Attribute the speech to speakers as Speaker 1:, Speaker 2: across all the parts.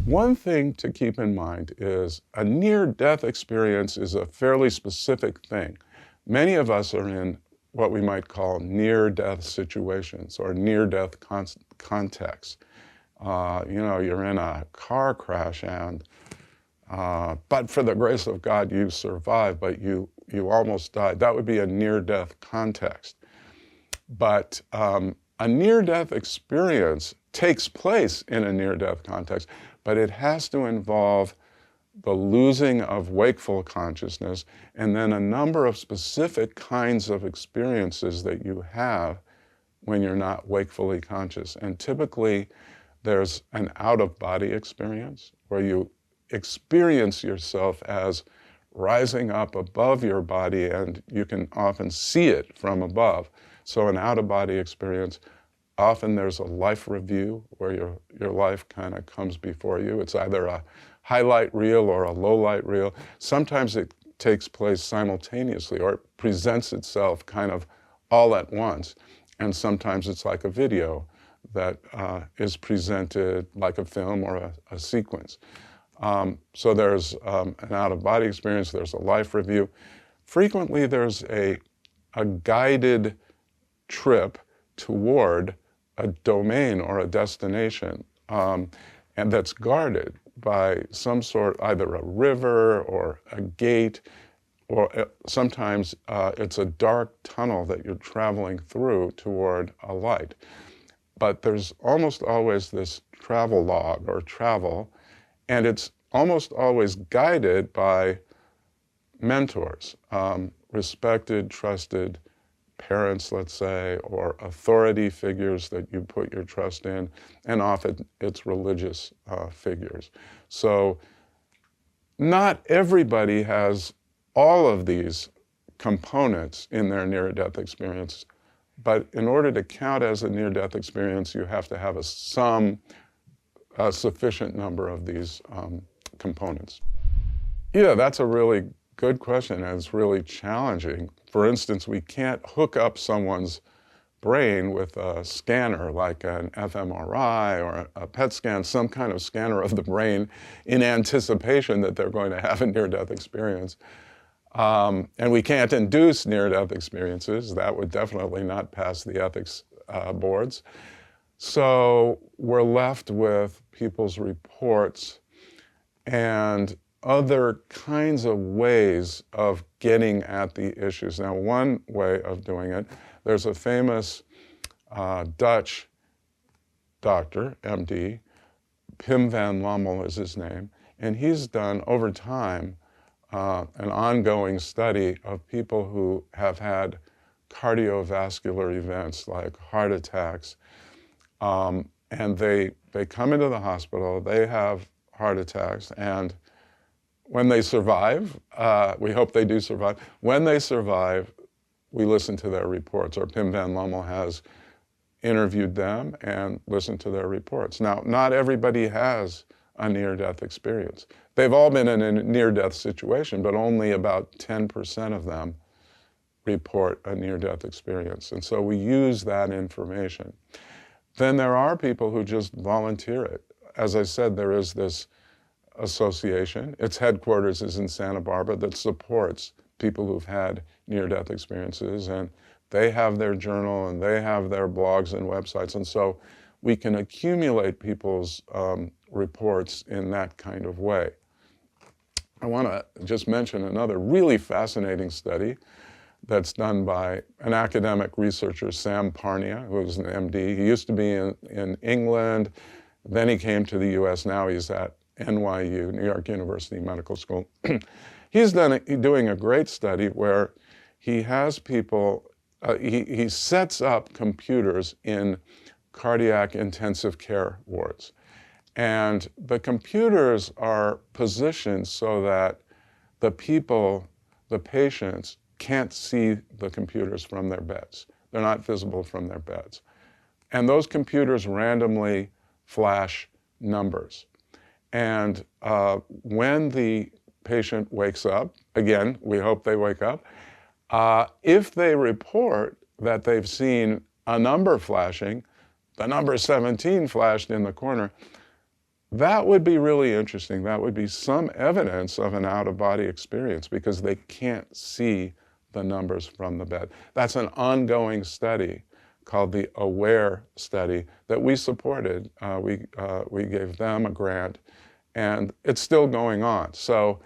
Speaker 1: One thing to keep in mind is a near-death experience is a fairly specific thing. Many of us are in what we might call near-death situations or near-death contexts. You're in a car crash and, but for the grace of God, you survived, but you almost died. That would be a near-death context. But a near-death experience takes place in a near-death context, but it has to involve the losing of wakeful consciousness and then a number of specific kinds of experiences that you have when you're not wakefully conscious. And typically, there's an out-of-body experience where you experience yourself as rising up above your body, and you can often see it from above. So an out-of-body experience. Often there's a life review where your life kind of comes before you. It's either a highlight reel or a low light reel. Sometimes it takes place simultaneously, or it presents itself kind of all at once. And sometimes it's like a video that is presented like a film or a sequence. So there's an out-of-body experience, there's a life review. Frequently there's a guided trip toward a domain or a destination, and that's guarded by some sort, either a river or a gate, or sometimes it's a dark tunnel that you're traveling through toward a light. But there's almost always this travelogue or travel, and it's almost always guided by mentors, respected, trusted parents, let's say, or authority figures that you put your trust in, and often it's religious figures. So not everybody has all of these components in their near-death experience, but in order to count as a near-death experience, you have to have a sufficient number of these components. Yeah, that's a really good question, and it's really challenging. For instance, we can't hook up someone's brain with a scanner like an fMRI or a PET scan, some kind of scanner of the brain in anticipation that they're going to have a near-death experience. And we can't induce near-death experiences. That would definitely not pass the ethics boards. So we're left with people's reports and other kinds of ways of getting at the issues. Now, one way of doing it, there's a famous Dutch doctor, MD, Pim van Lommel is his name, and he's done, over time, an ongoing study of people who have had cardiovascular events like heart attacks, and they come into the hospital, they have heart attacks, and when they survive, we hope they do survive, when they survive, we listen to their reports, or Pim van Lommel has interviewed them and listened to their reports. Now, not everybody has a near-death experience. They've all been in a near-death situation, but only about 10% of them report a near-death experience. And so we use that information. Then there are people who just volunteer it. As I said, there is this association. Its headquarters is in Santa Barbara that supports people who've had near-death experiences, and they have their journal and they have their blogs and websites, and so we can accumulate people's reports in that kind of way. I want to just mention another really fascinating study that's done by an academic researcher, Sam Parnia, who is an MD. He used to be in England, then he came to the US, now he's at NYU, New York University Medical School. He's doing a great study where he has people, he sets up computers in cardiac intensive care wards. And the computers are positioned so that the people, the patients, can't see the computers from their beds. They're not visible from their beds. And those computers randomly flash numbers. And when the patient wakes up, again, we hope they wake up, if they report that they've seen a number flashing, the number 17 flashed in the corner, That would be really interesting. That would be some evidence of an out-of-body experience because they can't see the numbers from the bed. That's an ongoing study called the AWARE study that we supported. We gave them a grant, and it's still going on. So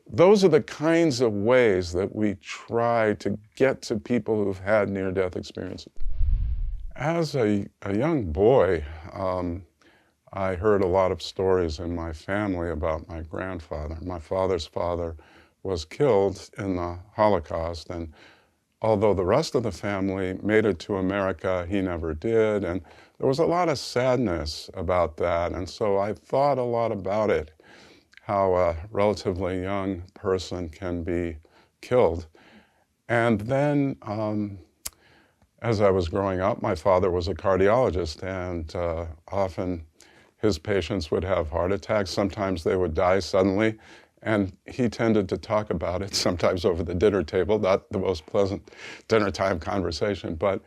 Speaker 1: those are the kinds of ways that we try to get to people who've had near-death experiences. As a young boy, I heard a lot of stories in my family about my grandfather. My father's father was killed in the Holocaust, and although the rest of the family made it to America, he never did, and there was a lot of sadness about that, and so I thought a lot about it, how a relatively young person can be killed. And then, as I was growing up, my father was a cardiologist, and often his patients would have heart attacks. Sometimes they would die suddenly, and he tended to talk about it, sometimes over the dinner table, not the most pleasant dinner time conversation, but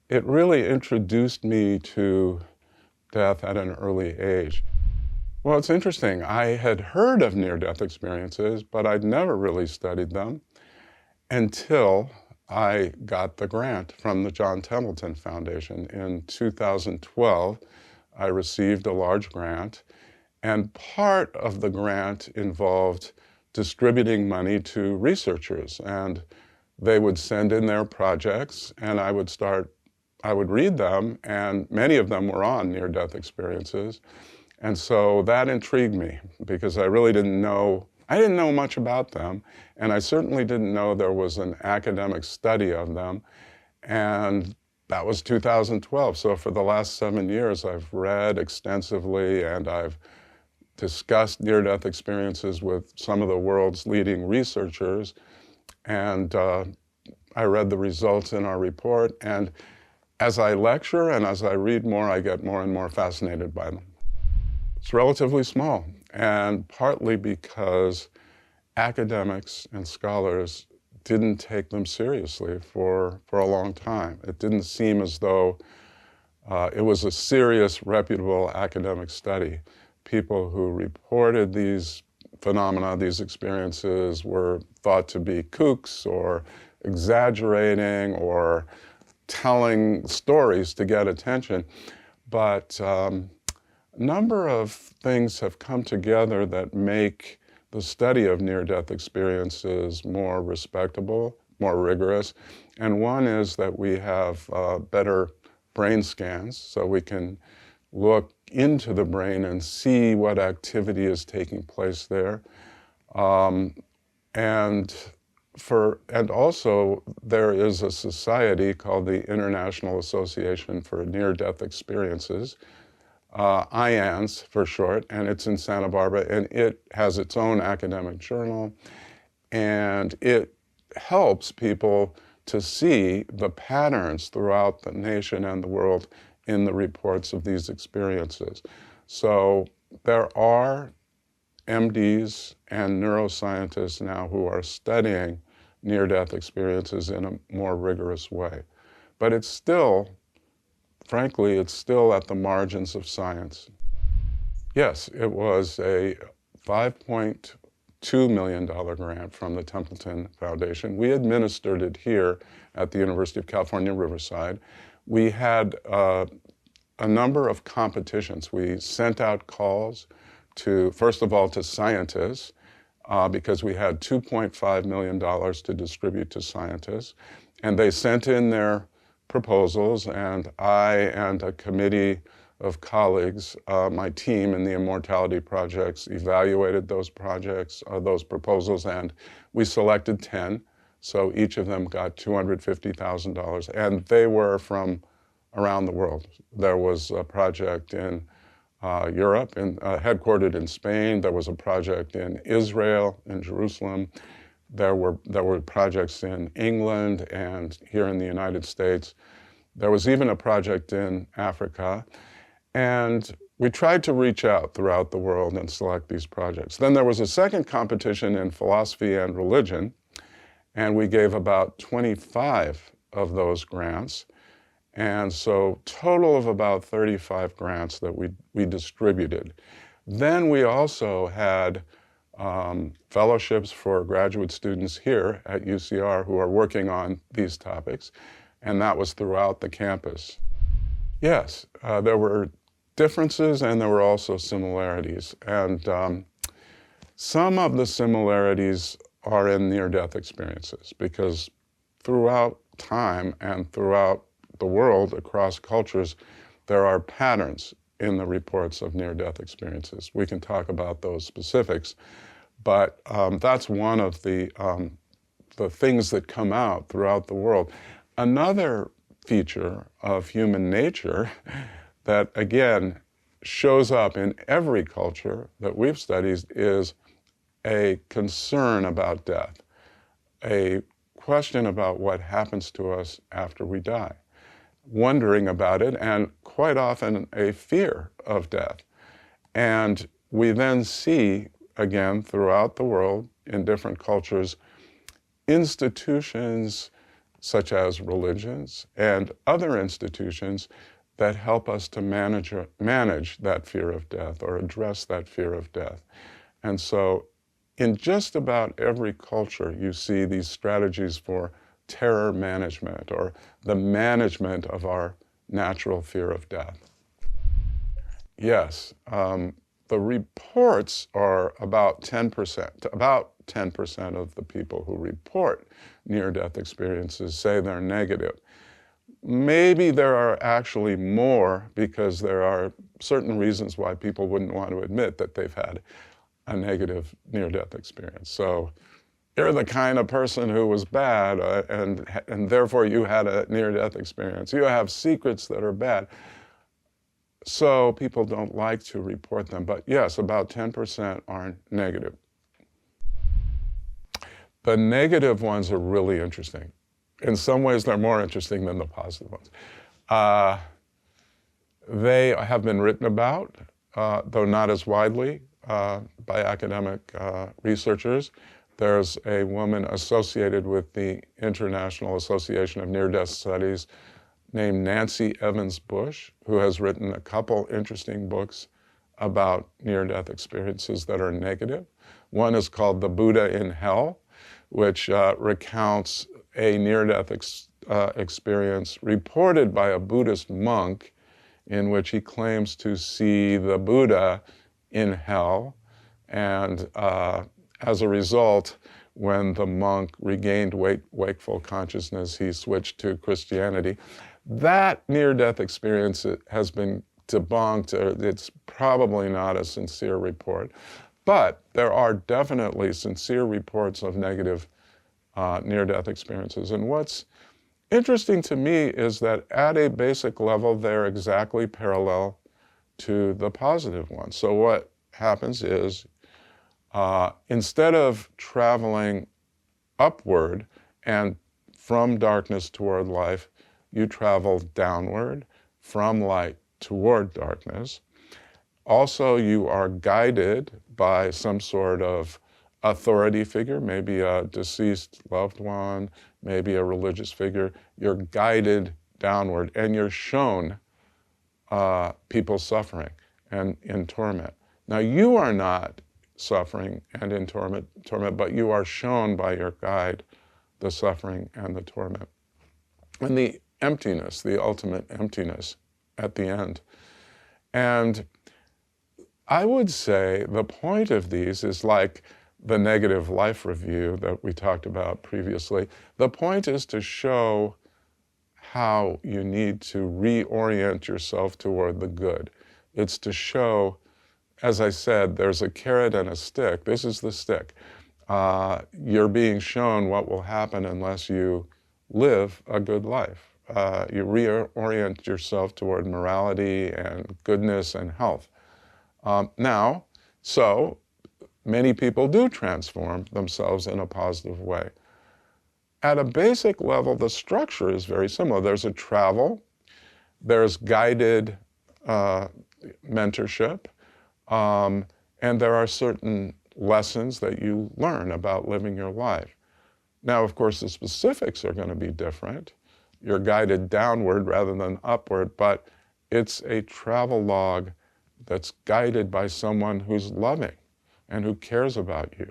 Speaker 1: it really introduced me to death at an early age. Well, it's interesting. I had heard of near-death experiences, but I'd never really studied them until I got the grant from the John Templeton Foundation. In 2012, I received a large grant, and part of the grant involved distributing money to researchers, and they would send in their projects, and I would read them, and many of them were on near-death experiences. And so that intrigued me because I really didn't know much about them, and I certainly didn't know there was an academic study of them. And that was 2012. So for the last 7 years, I've read extensively, and I've discussed near-death experiences with some of the world's leading researchers. And I read the results in our report. And as I lecture and as I read more, I get more and more fascinated by them. It's relatively small, and partly because academics and scholars didn't take them seriously for a long time. It didn't seem as though it was a serious, reputable academic study. People who reported these phenomena, these experiences, were thought to be kooks or exaggerating or telling stories to get attention. But a number of things have come together that make the study of near-death experiences more respectable, more rigorous. And one is that we have better brain scans, so we can look into the brain and see what activity is taking place there. And also there is a society called the International Association for Near-Death Experiences, IANS for short, and it's in Santa Barbara, and it has its own academic journal, and it helps people to see the patterns throughout the nation and the world in the reports of these experiences. So there are MDs and neuroscientists now who are studying near-death experiences in a more rigorous way. But it's still, frankly, it's still at the margins of science. Yes, it was a $5.2 million grant from the Templeton Foundation. We administered it here at the University of California, Riverside. We had a number of competitions. We sent out calls to, first of all, to scientists, because we had $2.5 million to distribute to scientists. And they sent in their proposals, and I and a committee of colleagues, my team in the Immortality Projects, evaluated those projects, those proposals, and we selected 10. So each of them got $250,000, and they were from around the world. There was a project in Europe, headquartered in Spain. There was a project in Israel, in Jerusalem. There were projects in England and here in the United States. There was even a project in Africa. And we tried to reach out throughout the world and select these projects. Then there was a second competition in philosophy and religion, and we gave about 25 of those grants. And so total of about 35 grants that we distributed. Then we also had fellowships for graduate students here at UCR who are working on these topics, and that was throughout the campus. Yes, there were differences and there were also similarities. And some of the similarities are in near-death experiences, because throughout time and throughout the world, across cultures, there are patterns in the reports of near-death experiences. We can talk about those specifics, but that's one of the things that come out throughout the world. Another feature of human nature that, again, shows up in every culture that we've studied is a concern about death, a question about what happens to us after we die, wondering about it, and quite often a fear of death. And we then see, again, throughout the world, in different cultures, institutions such as religions and other institutions that help us to manage that fear of death or address that fear of death. And so in just about every culture, you see these strategies for terror management or the management of our natural fear of death. Yes, the reports are about 10%. About 10% of the people who report near-death experiences say they're negative. Maybe there are actually more, because there are certain reasons why people wouldn't want to admit that they've had a negative near-death experience. So you're the kind of person who was bad, and therefore you had a near-death experience. You have secrets that are bad. So people don't like to report them. But yes, about 10% are negative. The negative ones are really interesting. In some ways, they're more interesting than the positive ones. They have been written about, though not as widely, by academic researchers. There's a woman associated with the International Association of Near-Death Studies named Nancy Evans Bush, who has written a couple interesting books about near-death experiences that are negative. One is called The Buddha in Hell, which recounts a near-death experience reported by a Buddhist monk in which he claims to see the Buddha in hell. And as a result, when the monk regained wakeful consciousness, he switched to Christianity. That near-death experience has been debunked. It's probably not a sincere report. But there are definitely sincere reports of negative near-death experiences. And what's interesting to me is that at a basic level, they're exactly parallel to the positive ones. So what happens is, instead of traveling upward and from darkness toward life, you travel downward from light toward darkness. Also, you are guided by some sort of authority figure, maybe a deceased loved one, maybe a religious figure. You're guided downward, and you're shown people suffering and in torment. Now, you are not suffering and in torment, but you are shown by your guide the suffering and the torment. And the emptiness, the ultimate emptiness at the end. And I would say the point of these is like the negative life review that we talked about previously. The point is to show how you need to reorient yourself toward the good. It's to show, as I said, there's a carrot and a stick. This is the stick. You're being shown what will happen unless you live a good life. You reorient yourself toward morality and goodness and health. Now, so many people do transform themselves in a positive way. At a basic level, the structure is very similar. There's a travel, there's guided mentorship, and there are certain lessons that you learn about living your life. Now, of course, the specifics are going to be different. you're guided downward rather than upward, but it's a travelogue that's guided by someone who's loving and who cares about you.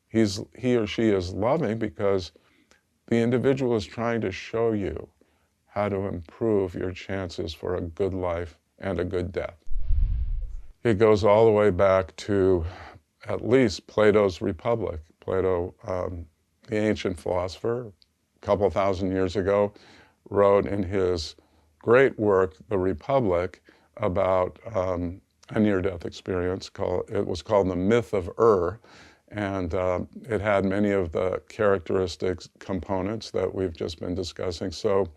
Speaker 1: He or she is loving because the individual is trying to show you how to improve your chances for a good life and a good death. It goes all the way back to at least Plato's Republic. Plato, the ancient philosopher, a couple thousand years ago, wrote in his great work, The Republic, about a near-death experience. It was called The Myth of and it had many of the characteristics, components that we've just been discussing. So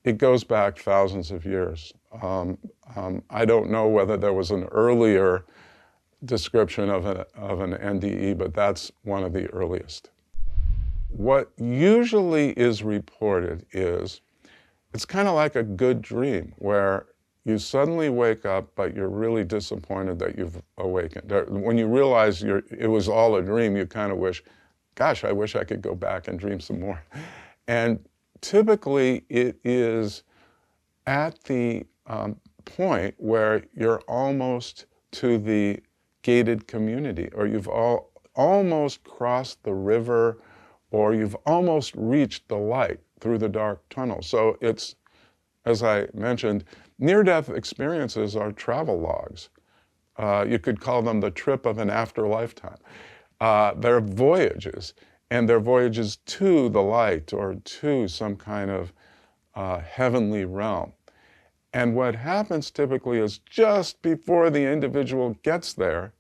Speaker 1: it goes back thousands of years. I don't know whether there was an earlier description of an NDE, but that's one of the earliest. What usually is reported is, it's kind of like a good dream where you suddenly wake up, but you're really disappointed that you've awakened. When you realize it was all a dream, you kind of wish, gosh, I wish I could go back and dream some more. And typically it is at the point where you're almost to the gated community, or you've almost crossed the river, or you've almost reached the light through the dark tunnel. So it's, as I mentioned, near-death experiences are travelogues. You could call them the trip of an afterlifetime. They're voyages, and they're voyages to the light or to some kind of heavenly realm. And what happens typically is just before the individual gets there,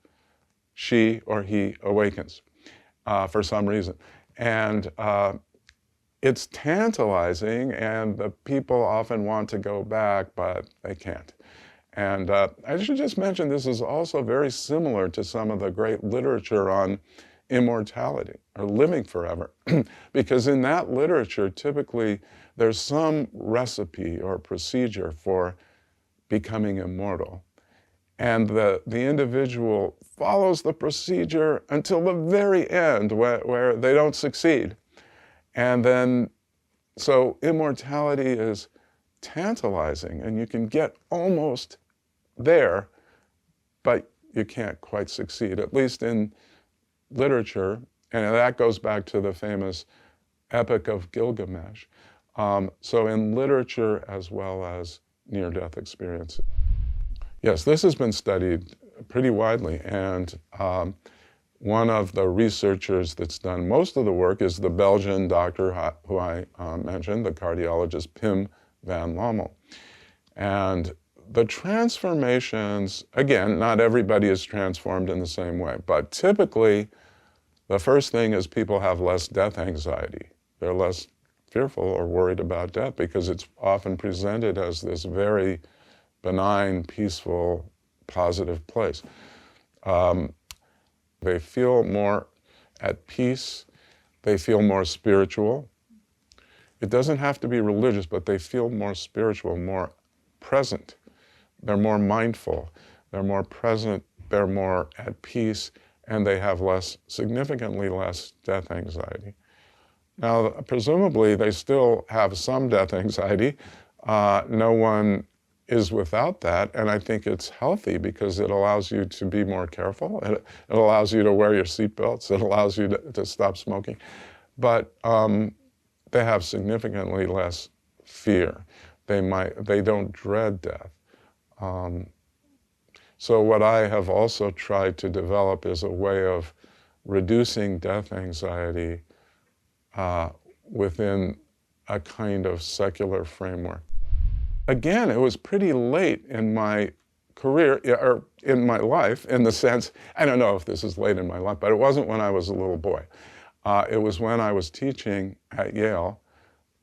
Speaker 1: she or he awakens for some reason. And it's tantalizing, and the people often want to go back, but they can't. And I should just mention, this is also very similar to some of the great literature on immortality, or living forever. Because in that literature, typically, there's some recipe or procedure for becoming immortal. And the individual follows the procedure until the very end, where they don't succeed. And then, so immortality is tantalizing, and you can get almost there, but you can't quite succeed, at least in literature. And that goes back to the famous Epic of Gilgamesh. So in literature as well as near-death experiences. Yes, this has been studied pretty widely, and one of the researchers that's done most of the work is the Belgian doctor who I mentioned, the cardiologist Pim van Lommel. And the transformations, again, not everybody is transformed in the same way, but typically the first thing is people have less death anxiety. They're less fearful or worried about death because it's often presented as this very benign, peaceful, positive place. They feel more at peace. They feel more spiritual. It doesn't have to be religious, but they feel more spiritual, more present. They're more mindful. They're more present. They're more at peace, and they have significantly less death anxiety. Now, presumably, they still have some death anxiety. No one is without that, and I think it's healthy because it allows you to be more careful. It allows you to wear your seatbelts. It allows you to stop smoking. But they have significantly less fear. They don't dread death. So what I have also tried to develop is a way of reducing death anxiety within a kind of secular framework. Again, it was pretty late in my career, or in my life, in the sense, I don't know if this is late in my life, but it wasn't when I was a little boy. It was when I was teaching at Yale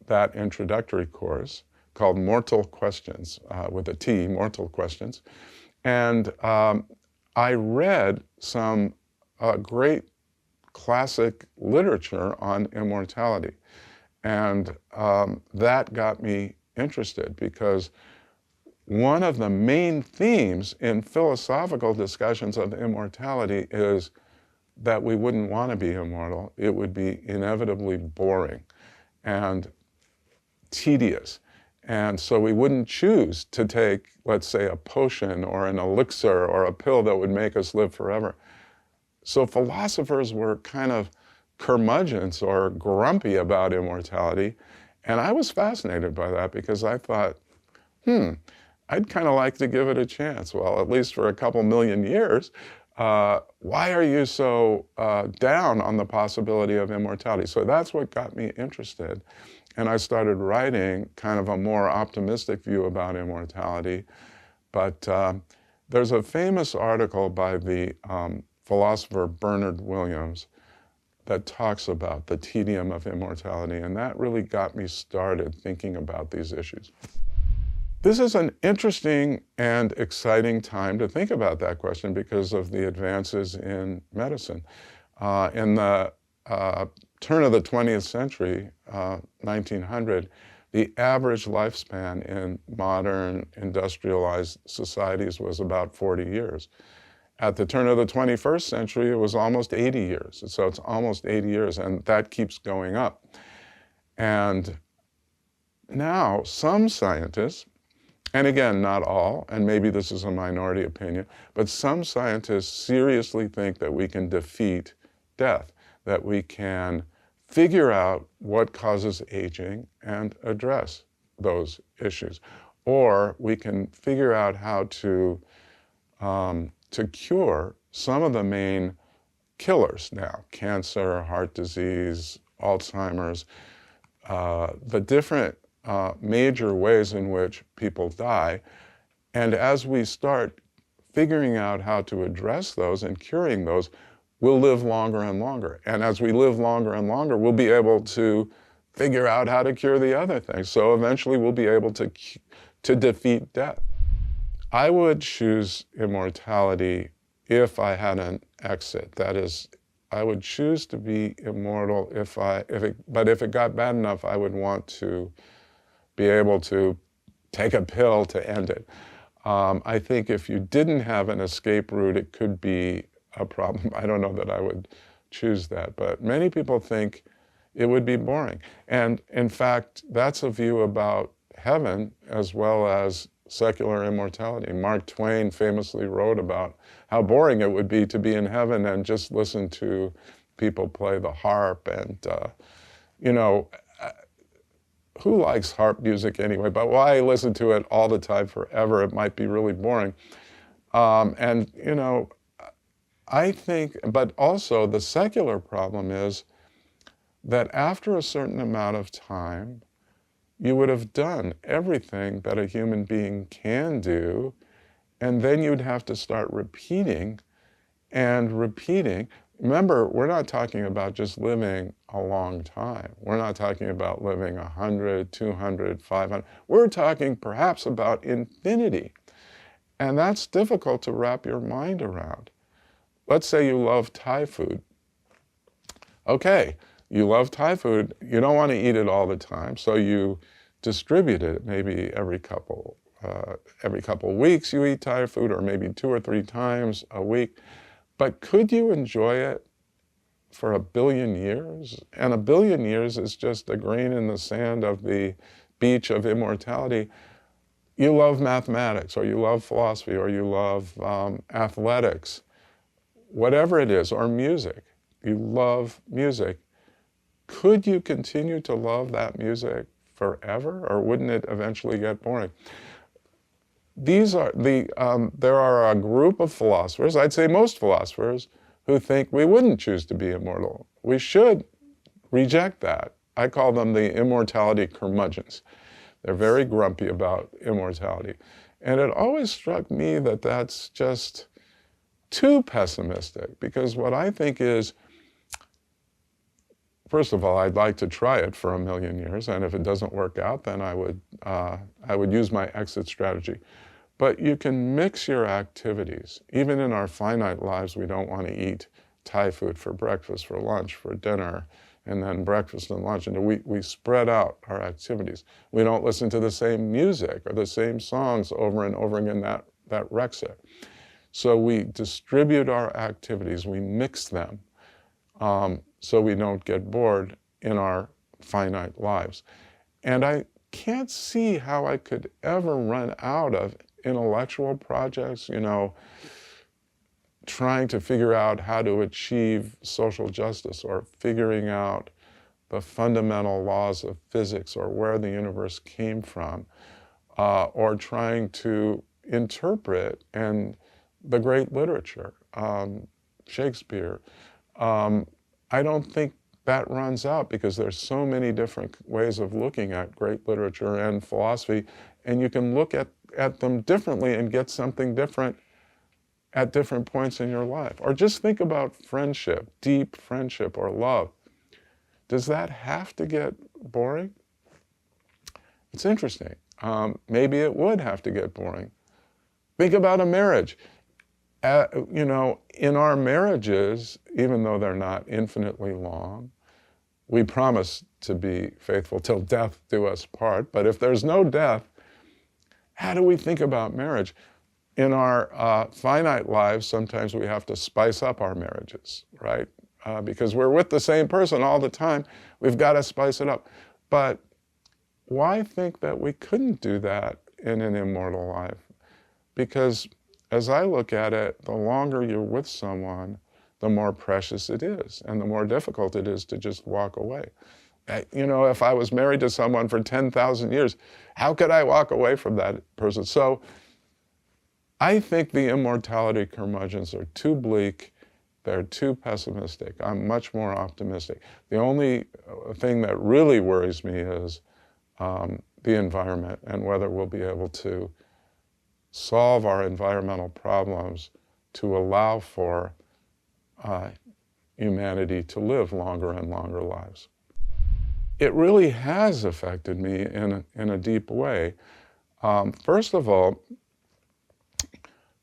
Speaker 1: that introductory course called Mortal Questions, with a T, Mortal Questions. And I read some great classic literature on immortality. And that got me interested because one of the main themes in philosophical discussions of immortality is that we wouldn't want to be immortal. It would be inevitably boring. And tedious. And so we wouldn't choose to take, let's say, a potion or an elixir or a pill that would make us live forever. So philosophers were kind of curmudgeons or grumpy about immortality. And I was fascinated by that because I thought, I'd kind of like to give it a chance. Well, at least for a couple million years. Why are you so down on the possibility of immortality? So that's what got me interested. And I started writing kind of a more optimistic view about immortality. But there's a famous article by the philosopher Bernard Williams that talks about the tedium of immortality, and that really got me started thinking about these issues. This is an interesting and exciting time to think about that question because of the advances in medicine. In the turn of the 20th century, 1900, the average lifespan in modern industrialized societies was about 40 years. At the turn of the 21st century, it was almost 80 years. So it's almost 80 years, and that keeps going up. And now some scientists, and again, not all, and maybe this is a minority opinion, but some scientists seriously think that we can defeat death, that we can figure out what causes aging and address those issues. Or we can figure out how to cure some of the main killers now, cancer, heart disease, Alzheimer's, the different major ways in which people die. And as we start figuring out how to address those and curing those, we'll live longer and longer. And as we live longer and longer, we'll be able to figure out how to cure the other things. So eventually we'll be able to defeat death. I would choose immortality if I had an exit. That is, I would choose to be immortal but if it got bad enough, I would want to be able to take a pill to end it. I think if you didn't have an escape route, it could be a problem. I don't know that I would choose that, but many people think it would be boring. And in fact, that's a view about heaven as well as secular immortality. Mark Twain famously wrote about how boring it would be to be in heaven and just listen to people play the harp. And, who likes harp music anyway? But why listen to it all the time forever? It might be really boring. I think, but also the secular problem is that after a certain amount of time, you would have done everything that a human being can do, and then you'd have to start repeating and repeating. Remember, we're not talking about just living a long time. We're not talking about living 100, 200, 500. We're talking perhaps about infinity. And that's difficult to wrap your mind around. Let's say you love Thai food. Okay, you love Thai food. You don't want to eat it all the time, so you distribute it. Maybe every couple weeks you eat Thai food, or maybe 2 or 3 times a week. But could you enjoy it for 1 billion years? And 1 billion years is just a grain in the sand of the beach of immortality. You love mathematics, or you love philosophy, or you love athletics, whatever it is, or music. You love music. Could you continue to love that music forever, or wouldn't it eventually get boring? There are a group of philosophers, I'd say most philosophers, who think we wouldn't choose to be immortal. We should reject that. I call them the immortality curmudgeons. They're very grumpy about immortality. And it always struck me that that's just too pessimistic, because what I think is, first of all, I'd like to try it for 1 million years, and if it doesn't work out, then I would use my exit strategy. But you can mix your activities. Even in our finite lives, we don't want to eat Thai food for breakfast, for lunch, for dinner, and then breakfast and lunch. And we spread out our activities. We don't listen to the same music or the same songs over and over again. That wrecks it. So we distribute our activities. We mix them so we don't get bored in our finite lives. And I can't see how I could ever run out of intellectual projects, you know, trying to figure out how to achieve social justice, or figuring out the fundamental laws of physics, or where the universe came from, or trying to interpret and the great literature, Shakespeare. I don't think that runs out, because there's so many different ways of looking at great literature and philosophy, and you can look at them differently and get something different at different points in your life. Or just think about friendship, deep friendship or love. Does that have to get boring? It's interesting. Maybe it would have to get boring. Think about a marriage. You know, in our marriages, even though they're not infinitely long, we promise to be faithful till death do us part. But if there's no death, how do we think about marriage? In our finite lives, sometimes we have to spice up our marriages, right? Because we're with the same person all the time. We've got to spice it up. But why think that we couldn't do that in an immortal life? Because as I look at it, the longer you're with someone, the more precious it is, and the more difficult it is to just walk away. You know, if I was married to someone for 10,000 years, how could I walk away from that person? So I think the immortality curmudgeons are too bleak. They're too pessimistic. I'm much more optimistic. The only thing that really worries me is the environment, and whether we'll be able to solve our environmental problems to allow for humanity to live longer and longer lives. It really has affected me in a deep way. First of all,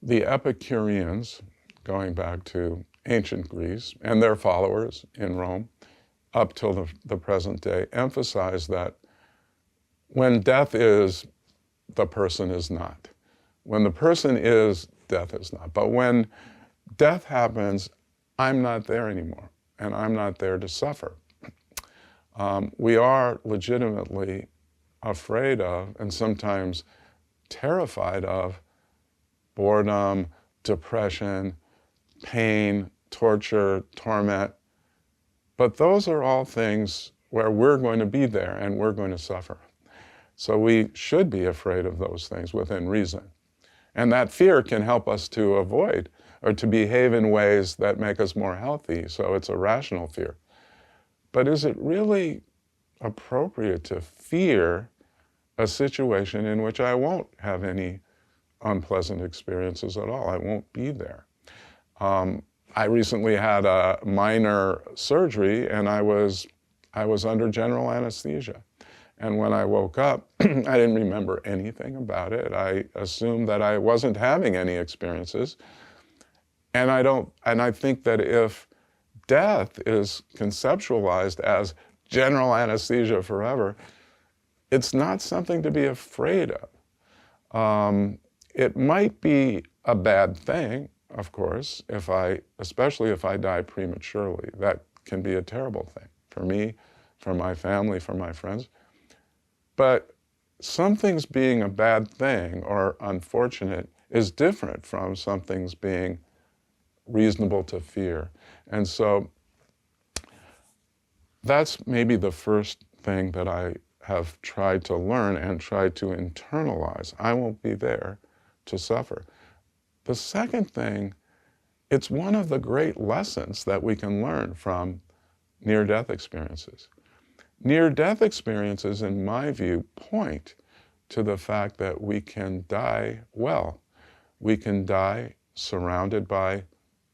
Speaker 1: the Epicureans, going back to ancient Greece, and their followers in Rome, up till the present day, emphasize that when death is, the person is not. When the person is, death is not. But when death happens, I'm not there anymore, and I'm not there to suffer. We are legitimately afraid of, and sometimes terrified of, boredom, depression, pain, torture, torment. But those are all things where we're going to be there and we're going to suffer. So we should be afraid of those things within reason. And that fear can help us to avoid or to behave in ways that make us more healthy. So it's a rational fear. But is it really appropriate to fear a situation in which I won't have any unpleasant experiences at all? I won't be there. I recently had a minor surgery, and I was under general anesthesia. And when I woke up, I didn't remember anything about it. I assumed that I wasn't having any experiences. And I think that if death is conceptualized as general anesthesia forever, it's not something to be afraid of. It might be a bad thing, of course, especially if I die prematurely. That can be a terrible thing for me, for my family, for my friends. But some things being a bad thing or unfortunate is different from some things being reasonable to fear. And so that's maybe the first thing that I have tried to learn and tried to internalize. I won't be there to suffer. The second thing, it's one of the great lessons that we can learn from near-death experiences. Near-death experiences, in my view, point to the fact that we can die well. We can die surrounded by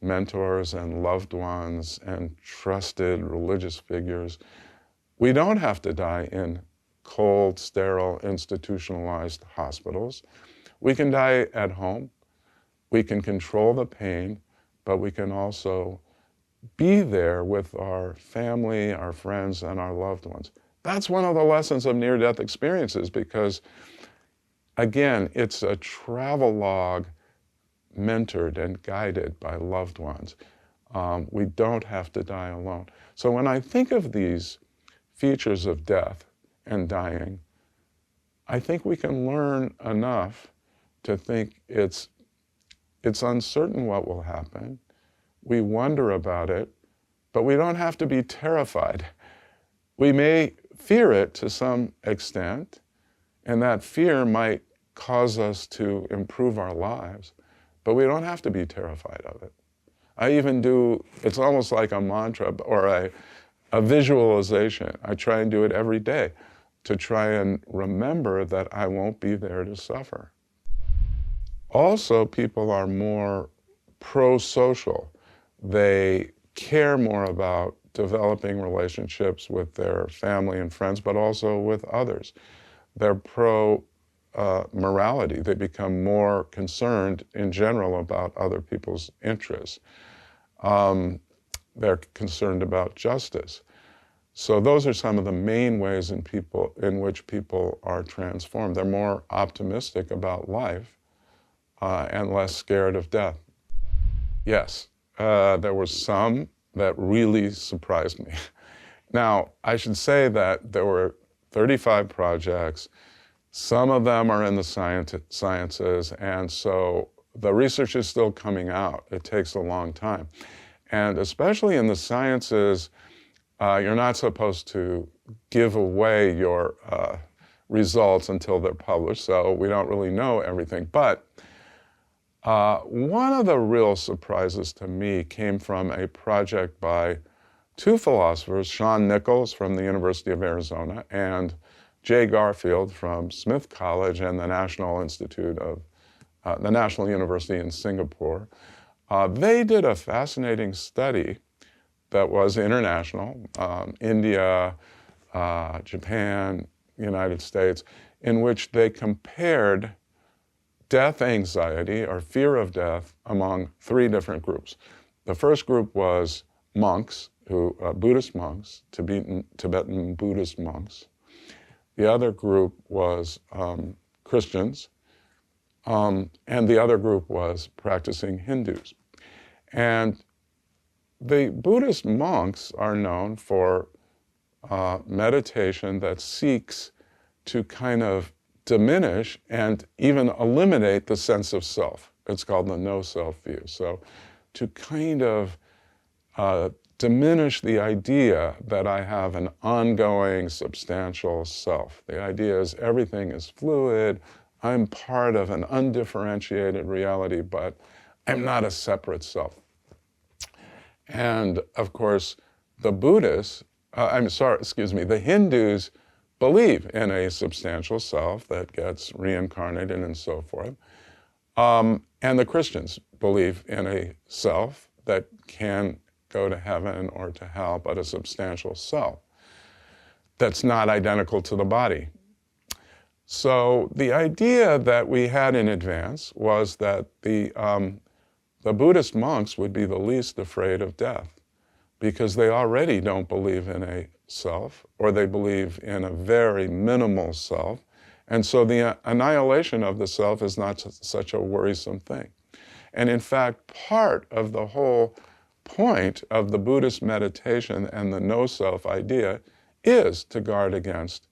Speaker 1: mentors and loved ones and trusted religious figures. We don't have to die in cold, sterile, institutionalized hospitals. We can die at home. We can control the pain, but we can also be there with our family, our friends, and our loved ones. That's one of the lessons of near-death experiences, because, again, it's a travelogue mentored and guided by loved ones. We don't have to die alone. So when I think of these features of death and dying, I think we can learn enough to think it's uncertain what will happen. We wonder about it, but we don't have to be terrified. We may fear it to some extent, and that fear might cause us to improve our lives, but we don't have to be terrified of it. I even do, it's almost like a mantra or a visualization. I try and do it every day to try and remember that I won't be there to suffer. Also, people are more pro-social. They care more about developing relationships with their family and friends, but also with others. They're pro-morality. They become more concerned in general about other people's interests. They're concerned about justice. So those are some of the main ways in which people are transformed. They're more optimistic about life and less scared of death. Yes, there were some that really surprised me. Now, I should say that there were 35 projects. Some of them are in the sciences, and so the research is still coming out. It takes a long time. And especially in the sciences, you're not supposed to give away your results until they're published, so we don't really know everything. But one of the real surprises to me came from a project by two philosophers, Sean Nichols from the University of Arizona and Jay Garfield from Smith College and the National University in Singapore. They did a fascinating study that was international, India, Japan, United States, in which they compared death anxiety or fear of death among three different groups. The first group was monks, Buddhist monks, Tibetan Buddhist monks. The other group was Christians, and the other group was practicing Hindus. And the Buddhist monks are known for meditation that seeks to kind of diminish and even eliminate the sense of self. It's called the no-self view. So to kind of diminish the idea that I have an ongoing substantial self. The idea is everything is fluid, I'm part of an undifferentiated reality, but I'm not a separate self. And of course, the Hindus believe in a substantial self that gets reincarnated and so forth. And the Christians believe in a self that can go to heaven or to hell, but a substantial self that's not identical to the body. So the idea that we had in advance was that the Buddhist monks would be the least afraid of death because they already don't believe in a self, or they believe in a very minimal self. And so the annihilation of the self is not such a worrisome thing. And in fact, part of the whole point of the Buddhist meditation and the no-self idea is to guard against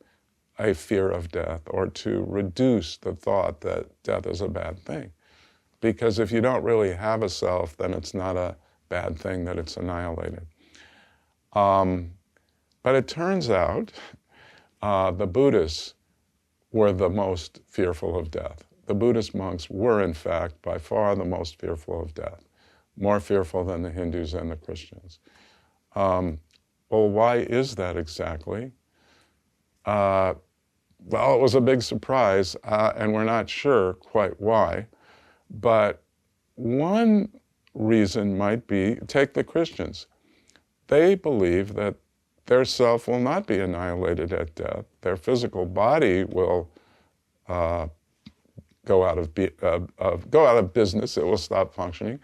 Speaker 1: a fear of death or to reduce the thought that death is a bad thing. Because if you don't really have a self, then it's not a bad thing that it's annihilated. But it turns out the Buddhists were the most fearful of death. The Buddhist monks were, in fact, by far the most fearful of death, more fearful than the Hindus and the Christians. Well, why is that exactly? Well, it was a big surprise, and we're not sure quite why. But one reason might be, take the Christians. They believe that their self will not be annihilated at death. Their physical body will go out of business. It will stop functioning.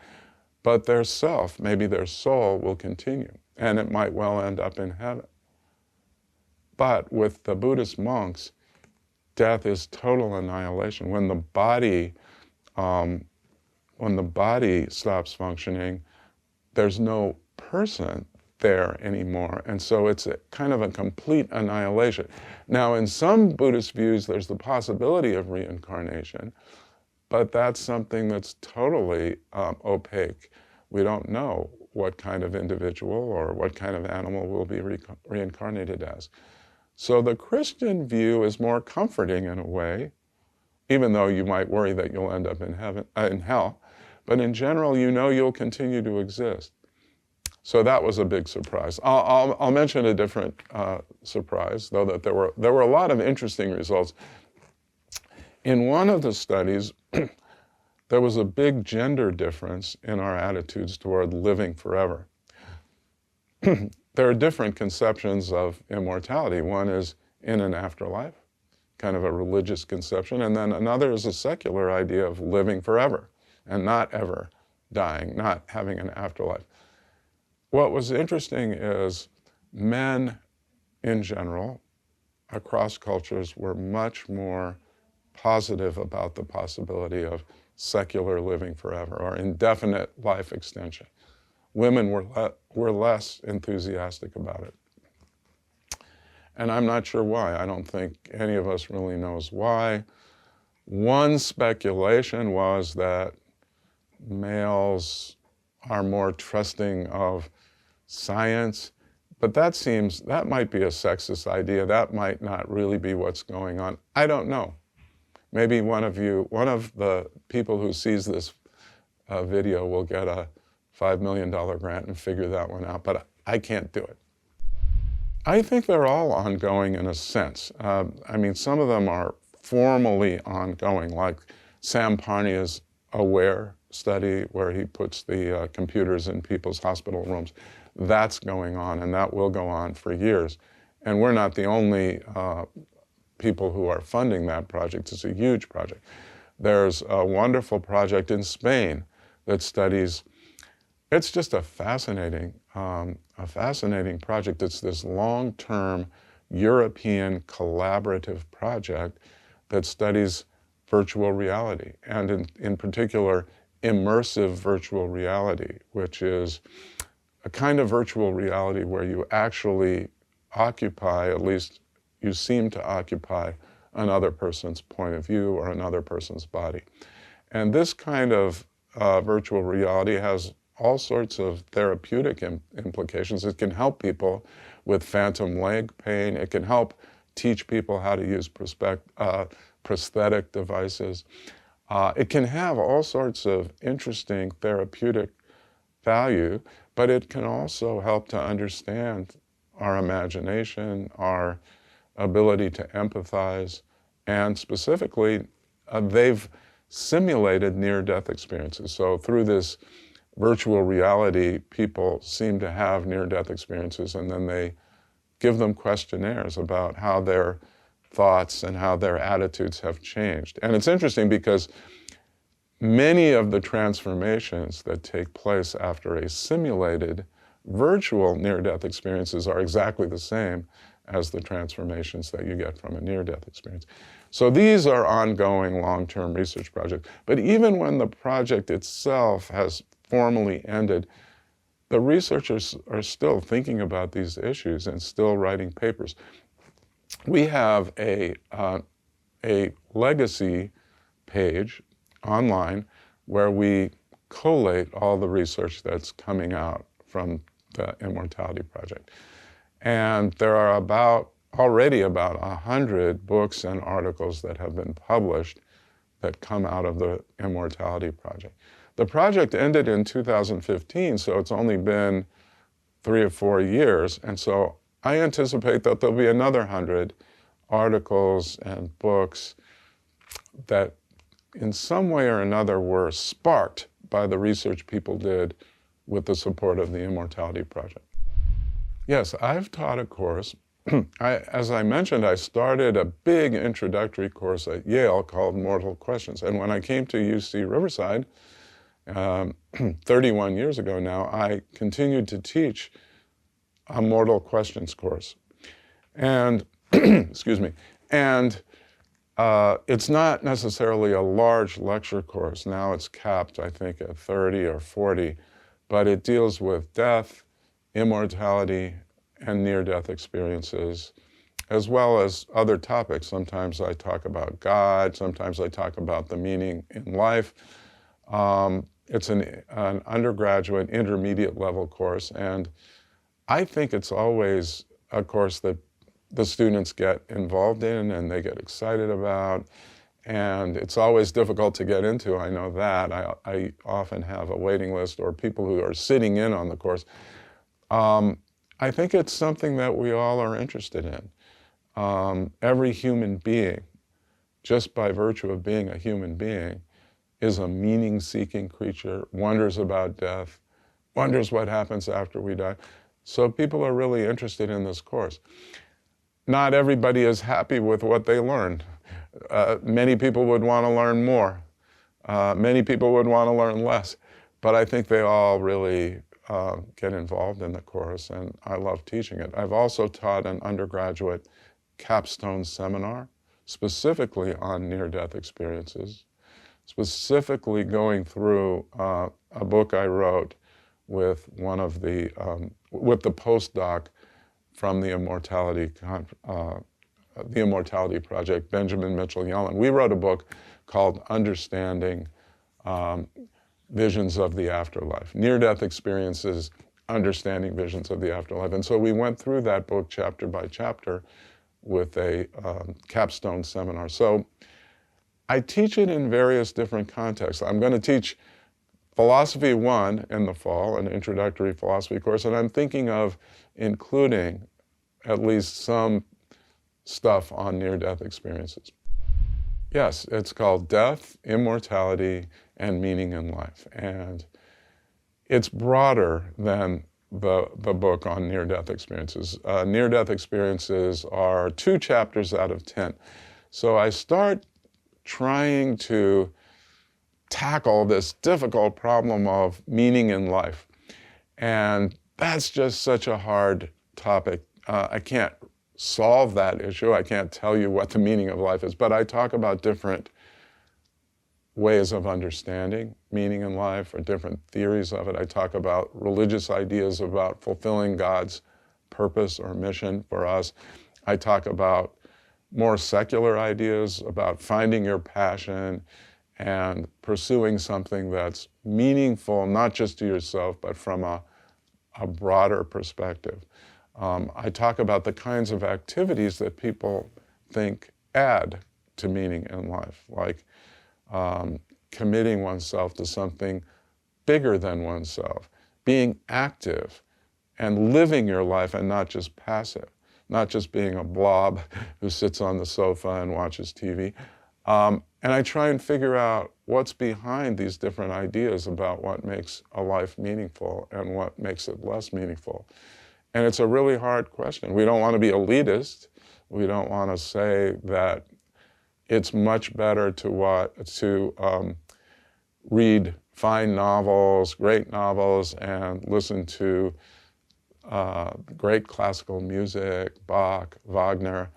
Speaker 1: But their self, maybe their soul, will continue, and it might well end up in heaven. But with the Buddhist monks, death is total annihilation. When the body stops functioning, there's no person there anymore. And so it's a kind of a complete annihilation. Now, in some Buddhist views, there's the possibility of reincarnation, but that's something that's totally opaque. We don't know what kind of individual or what kind of animal will be reincarnated as. So the Christian view is more comforting in a way, even though you might worry that you'll end up in hell. But in general, you know you'll continue to exist. So that was a big surprise. I'll mention a different surprise, though, that there were a lot of interesting results. In one of the studies, there was a big gender difference in our attitudes toward living forever. There are different conceptions of immortality. One is in an afterlife, kind of a religious conception, and then another is a secular idea of living forever and not ever dying, not having an afterlife. What was interesting is men in general, across cultures, were much more positive about the possibility of secular living forever or indefinite life extension. Women were less enthusiastic about it. And I'm not sure why. I don't think any of us really knows why. One speculation was that males are more trusting of science, but that might be a sexist idea. That might not really be what's going on. I don't know. Maybe one of the people who sees this video will get a $5 million grant and figure that one out, but I can't do it. I think they're all ongoing in a sense. I mean, some of them are formally ongoing, like Sam Parnia's AWARE study, where he puts the computers in people's hospital rooms. That's going on, and that will go on for years. And we're not the only people who are funding that project. It's a huge project. There's a wonderful project in Spain that studies, it's just a fascinating project. It's this long-term European collaborative project that studies virtual reality, and in particular, immersive virtual reality, which is a kind of virtual reality where you actually occupy, at least you seem to occupy, another person's point of view or another person's body. And this kind of virtual reality has all sorts of therapeutic implications. It can help people with phantom leg pain. It can help teach people how to use prosthetic devices. It can have all sorts of interesting therapeutic value, but it can also help to understand our imagination, our ability to empathize, and specifically, they've simulated near-death experiences. So through this virtual reality, people seem to have near-death experiences, and then they give them questionnaires about how their thoughts and how their attitudes have changed. And it's interesting because many of the transformations that take place after a simulated virtual near-death experiences are exactly the same as the transformations that you get from a near-death experience. So these are ongoing long-term research projects. But even when the project itself has formally ended, the researchers are still thinking about these issues and still writing papers. We have a legacy page online where we collate all the research that's coming out from the Immortality Project. And there are already about 100 books and articles that have been published that come out of the Immortality Project. The project ended in 2015, so it's only been 3 or 4 years. And so I anticipate that there'll be another 100 articles and books that in some way or another were sparked by the research people did with the support of the Immortality Project. Yes, I've taught a course. As I mentioned, I started a big introductory course at Yale called Mortal Questions. And when I came to UC Riverside, 31 years ago now, I continued to teach a Mortal Questions course. And, excuse me, and it's not necessarily a large lecture course. Now it's capped, I think, at 30 or 40, but it deals with death immortality, and near-death experiences, as well as other topics. Sometimes I talk about God, sometimes I talk about the meaning in life. It's an undergraduate, intermediate level course, and I think it's always a course that the students get involved in and they get excited about, and it's always difficult to get into, I know that. I often have a waiting list or people who are sitting in on the course. I think it's something that we all are interested in. Every human being, just by virtue of being a human being, is a meaning-seeking creature, wonders about death, wonders what happens after we die. So people are really interested in this course. Not everybody is happy with what they learn. Many people would want to learn more. Many people would want to learn less. But I think they all really get involved in the course, and I love teaching it. I've also taught an undergraduate capstone seminar, specifically on near-death experiences, specifically going through a book I wrote with one of the, with the postdoc from the Immortality Project, Benjamin Mitchell Yellen. We wrote a book called Understanding Visions of the Afterlife, Near-Death Experiences, Understanding Visions of the Afterlife. And so we went through that book chapter by chapter with a capstone seminar. So I teach it in various different contexts. I'm going to teach Philosophy 1 in the fall, an introductory philosophy course, and I'm thinking of including at least some stuff on near-death experiences. Yes, it's called Death, Immortality, and Meaning in Life. And it's broader than the book on near-death experiences. Near-death experiences are 2 chapters out of 10. So I start trying to tackle this difficult problem of meaning in life. And that's just such a hard topic. I can't solve that issue. I can't tell you what the meaning of life is, but I talk about different ways of understanding meaning in life or different theories of it. I talk about religious ideas about fulfilling God's purpose or mission for us. I talk about more secular ideas about finding your passion and pursuing something that's meaningful, not just to yourself, but from a broader perspective. I talk about the kinds of activities that people think add to meaning in life, like committing oneself to something bigger than oneself, being active and living your life and not just passive, not just being a blob who sits on the sofa and watches TV. And I try and figure out what's behind these different ideas about what makes a life meaningful and what makes it less meaningful. And it's a really hard question. We don't want to be elitist. We don't want to say that it's much better to read fine novels, great novels, and listen to great classical music, Bach, Wagner,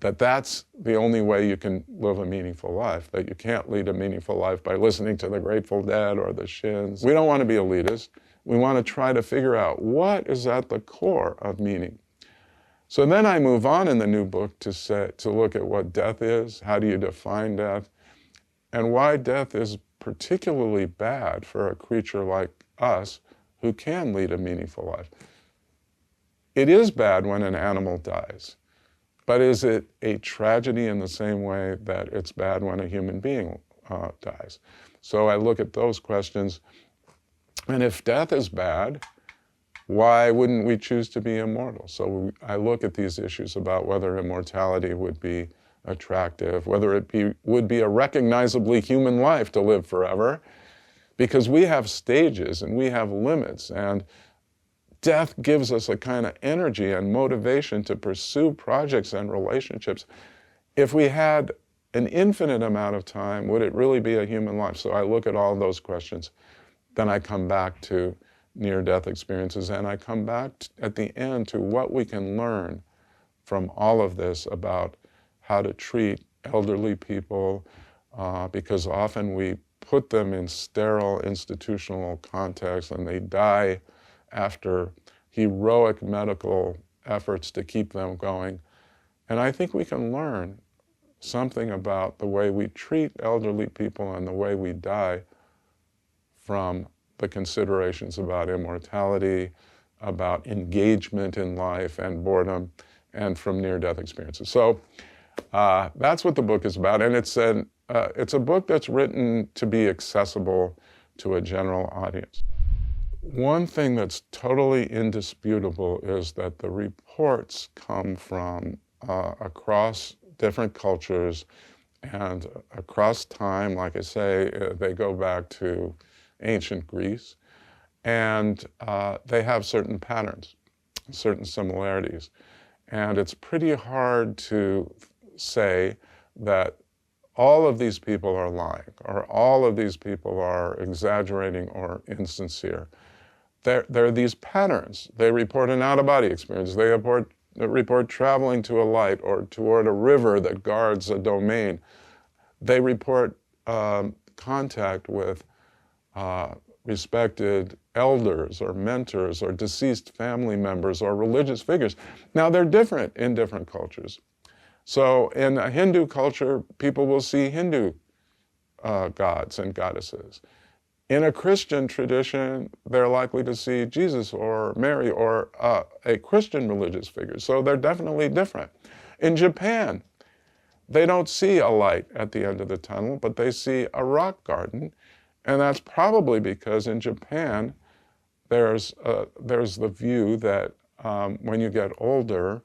Speaker 1: that's the only way you can live a meaningful life, that you can't lead a meaningful life by listening to the Grateful Dead or the Shins. We don't want to be elitist. We want to try to figure out what is at the core of meaning. So then I move on in the new book to look at what death is, how do you define death, and why death is particularly bad for a creature like us who can lead a meaningful life. It is bad when an animal dies, but is it a tragedy in the same way that it's bad when a human being dies? So I look at those questions, and if death is bad, why wouldn't we choose to be immortal? So I look at these issues about whether immortality would be attractive, whether it would be a recognizably human life to live forever, because we have stages and we have limits, and death gives us a kind of energy and motivation to pursue projects and relationships. If we had an infinite amount of time, would it really be a human life? So I look at all those questions. Then I come back to near-death experiences, and I come back at the end to what we can learn from all of this about how to treat elderly people, because often we put them in sterile institutional contexts and they die after heroic medical efforts to keep them going. And I think we can learn something about the way we treat elderly people and the way we die from the considerations about immortality, about engagement in life and boredom, and from near-death experiences. So that's what the book is about, and it's a book that's written to be accessible to a general audience. One thing that's totally indisputable is that the reports come from across different cultures and across time. Like I say, they go back to ancient Greece, and they have certain patterns, certain similarities. And it's pretty hard to say that all of these people are lying, or all of these people are exaggerating or insincere. There are these patterns. They report an out-of-body experience. They report traveling to a light or toward a river that guards a domain. They report contact with respected elders or mentors or deceased family members or religious figures. Now, they're different in different cultures. So in a Hindu culture, people will see Hindu gods and goddesses. In a Christian tradition, they're likely to see Jesus or Mary or a Christian religious figure. So they're definitely different. In Japan, they don't see a light at the end of the tunnel, but they see a rock garden. And that's probably because in Japan, there's the view that when you get older,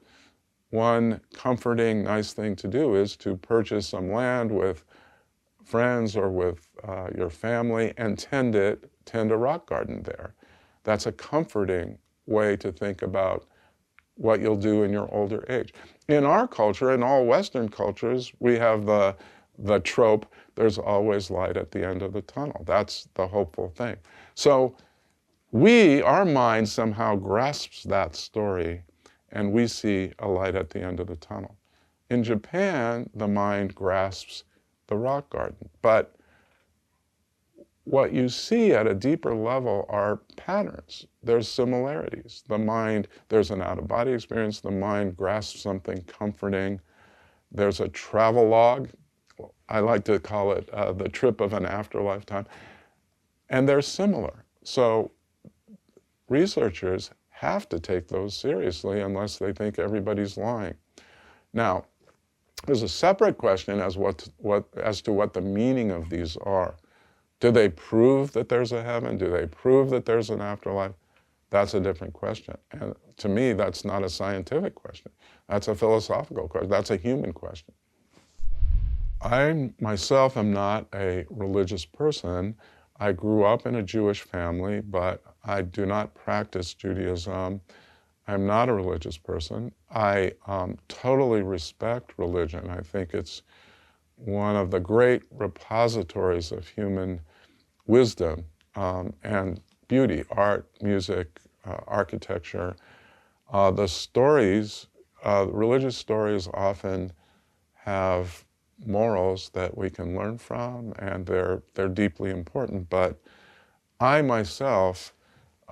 Speaker 1: one comforting, nice thing to do is to purchase some land with friends or with your family and tend a rock garden there. That's a comforting way to think about what you'll do in your older age. In our culture, in all Western cultures, we have the trope, there's always light at the end of the tunnel. That's the hopeful thing. So our mind somehow grasps that story, and we see a light at the end of the tunnel. In Japan, the mind grasps the rock garden. But what you see at a deeper level are patterns. There's similarities. The mind, there's an out-of-body experience. The mind grasps something comforting. There's a travelogue. I like to call it the trip of an afterlife time. And they're similar. So researchers have to take those seriously unless they think everybody's lying. Now, there's a separate question as to what the meaning of these are. Do they prove that there's a heaven? Do they prove that there's an afterlife? That's a different question. And to me, that's not a scientific question. That's a philosophical question. That's a human question. I myself am not a religious person. I grew up in a Jewish family, but I do not practice Judaism. I'm not a religious person. I totally respect religion. I think it's one of the great repositories of human wisdom and beauty, art, music, architecture. The stories, religious stories often have morals that we can learn from, and they're deeply important. But I myself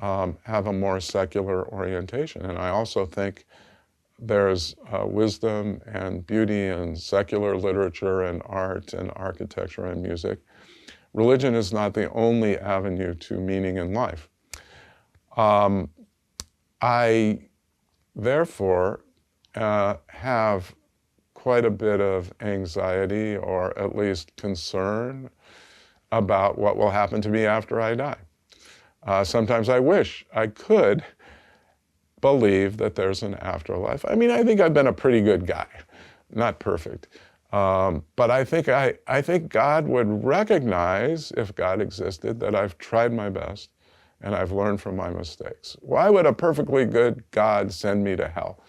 Speaker 1: have a more secular orientation, and I also think there's wisdom and beauty in secular literature and art and architecture and music. Religion is not the only avenue to meaning in life. I, therefore, have quite a bit of anxiety, or at least concern, about what will happen to me after I die. Sometimes I wish I could believe that there's an afterlife. I mean, I think I've been a pretty good guy, not perfect. But I think God would recognize, if God existed, that I've tried my best and I've learned from my mistakes. Why would a perfectly good God send me to hell?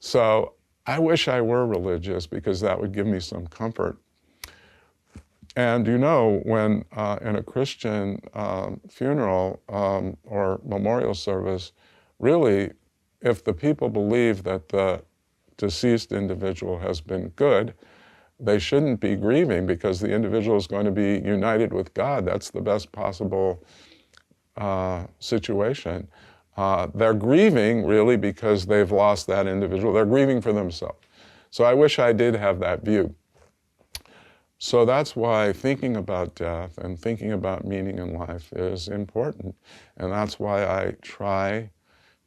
Speaker 1: So I wish I were religious, because that would give me some comfort. And you know, when in a Christian funeral or memorial service, really, if the people believe that the deceased individual has been good, they shouldn't be grieving, because the individual is going to be united with God. That's the best possible situation. They're grieving really because they've lost that individual. They're grieving for themselves. So I wish I did have that view. So that's why thinking about death and thinking about meaning in life is important. And that's why I try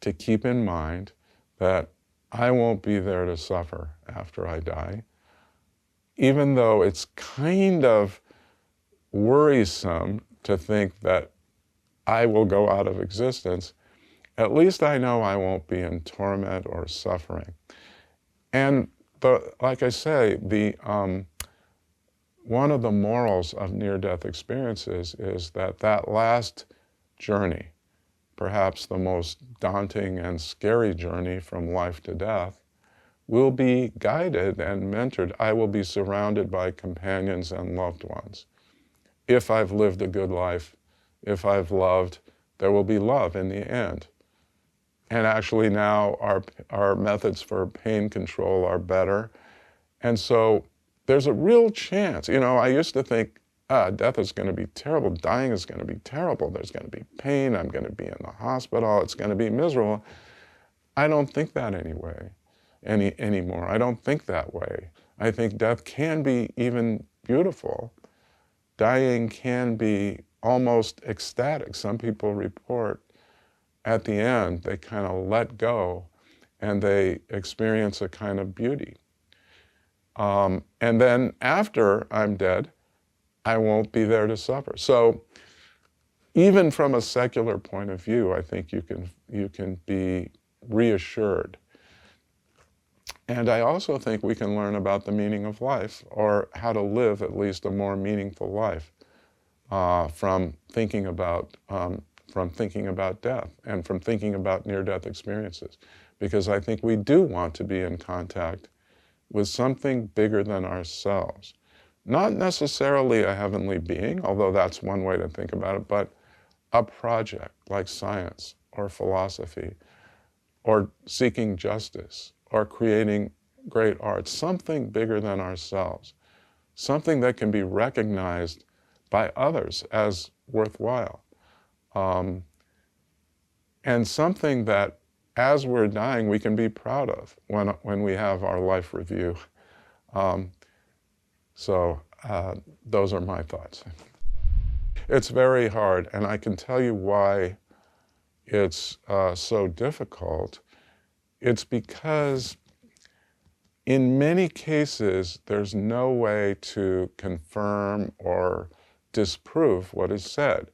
Speaker 1: to keep in mind that I won't be there to suffer after I die. Even though it's kind of worrisome to think that I will go out of existence, at least I know I won't be in torment or suffering. And like I say, one of the morals of near-death experiences is that that last journey, perhaps the most daunting and scary journey from life to death, will be guided and mentored. I will be surrounded by companions and loved ones. If I've lived a good life, if I've loved, there will be love in the end. And actually now our methods for pain control are better. And so there's a real chance. You know, I used to think, death is going to be terrible, dying is going to be terrible, there's going to be pain, I'm going to be in the hospital, it's going to be miserable. I don't think that anymore. I don't think that way. I think death can be even beautiful. Dying can be almost ecstatic. Some people report at the end, they kind of let go and they experience a kind of beauty. And then after I'm dead, I won't be there to suffer. So even from a secular point of view, I think you can be reassured. And I also think we can learn about the meaning of life, or how to live at least a more meaningful life, from thinking about death and from thinking about near-death experiences. Because I think we do want to be in contact with something bigger than ourselves. Not necessarily a heavenly being, although that's one way to think about it, but a project like science or philosophy or seeking justice or creating great art, something bigger than ourselves, something that can be recognized by others as worthwhile, and something that as we're dying, we can be proud of when we have our life review. Those are my thoughts. It's very hard, and I can tell you why it's so difficult. It's because in many cases, there's no way to confirm or disprove what is said.